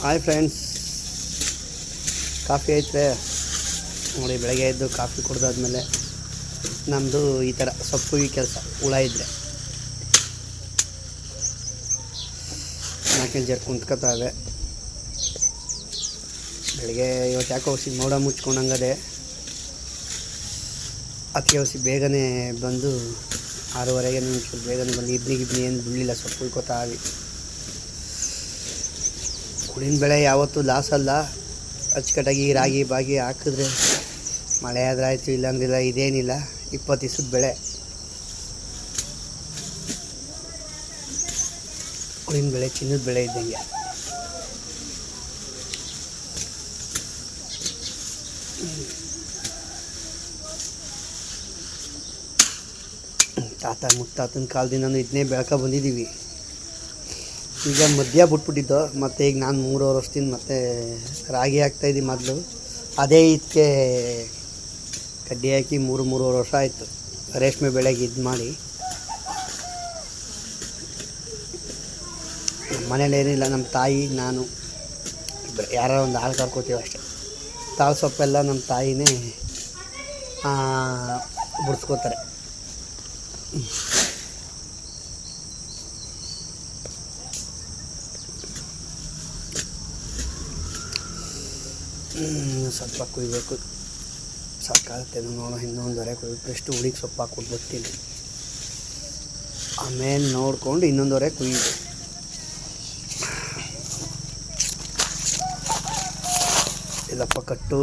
Hi friends, coffee ಐತೆ ನೋಡಿ. ಬೆಳಗ್ಗೆ ಎದ್ದು ಕಾಫಿ ಕುಡ್ದಾದ್ಮೇಲೆ ನಮ್ಮದು ಈ ಥರ ಸೊಪ್ಪು ಈ ಕೆಲಸ. ಹುಳ ಇದ್ದರೆ ನಾಲ್ಕು ಜರ್ ಕುಂತ್ಕೊತಾವೆ. ಬೆಳಗ್ಗೆ ಇವತ್ತು ಯಾಕೋ ಹೊಸಿ ಮೋಡ ಮುಚ್ಕೊಂಡಂಗದೆ, ಅದಕ್ಕೆ ಹೊಸಿ ಬೇಗನೆ ಬಂದು 6:30ಗೆ ಒಂಚೂರು ಬೇಗನೆ ಬಂದು ಇಬ್ನಿ ಏನು ಬಿಡಲಿಲ್ಲ. ಸೊಪ್ಪು ಉಳ್ಕೊತಾವಿ. ಉಳಿನ ಬೆಳೆ ಯಾವತ್ತೂ ಲಾಸ್ ಅಲ್ಲ. ಅಚ್ಚುಕಟ್ಟಾಗಿ ರಾಗಿ ಬಾಗಿ ಹಾಕಿದ್ರೆ ಮಳೆ ಆದ್ರೆ ಆಯಿತು, ಇಲ್ಲಾಂದ್ರಿಲ್ಲ. ಇದೇನಿಲ್ಲ, 20 ದಿವಸದ ಬೆಳೆ. ಉಳಿನ ಬೆಳೆ ಚಿನ್ನದ ಬೆಳೆ ಇದ್ದಂಗೆ. ತಾತ ಮುತ್ತಾತನ ಕಾಲದಿಂದನೂ ಇದನ್ನೇ ಬೆಳ್ಕೊ ಬಂದಿದ್ದೀವಿ. ಈಗ ಮಧ್ಯ ಬಿಟ್ಬಿಟ್ಟಿದ್ದು, ಮತ್ತು ಈಗ ನಾನು 3 ವರ್ಷದಿಂದ ಮತ್ತೆ ರಾಗಿ ಹಾಕ್ತಾಯಿದ್ದಿ. ಮೊದಲು ಅದೇ ಇದಕ್ಕೆ ಕಡ್ಡಿ ಹಾಕಿ 3.5 ವರ್ಷ ಆಯಿತು. ರೇಷ್ಮೆ ಬೆಳೆಗೆ ಇದು ಮಾಡಿ. ನಮ್ಮ ಮನೇಲಿ ಏನಿಲ್ಲ, ನಮ್ಮ ತಾಯಿ ನಾನು ಯಾರೋ ಒಂದು ಆಳು ಕರ್ಕೋತೀವಿ ಅಷ್ಟೇ. ತಾಳು ಸೊಪ್ಪೆಲ್ಲ ನಮ್ಮ ತಾಯಿನೇ ಬಿಡಿಸ್ಕೋತಾರೆ. ಸ್ವಲ್ಪ ಕುಯ್ಬೇಕು, ಸಾಕಾಗುತ್ತೆ. ನೋಡೋ ಇನ್ನೊಂದುವರೆ ಕುಯ್ಬಿಟ್ಟು ಹುಳಿಗೆ ಸೊಪ್ಪು ಹಾಕ್ಬಿಟ್ಟು ಬರ್ತೀನಿ. ಆಮೇಲೆ ನೋಡ್ಕೊಂಡು ಇನ್ನೊಂದುವರೆ ಕುಯ್ದು ಇದಪ್ಪ ಕಟ್ಟು.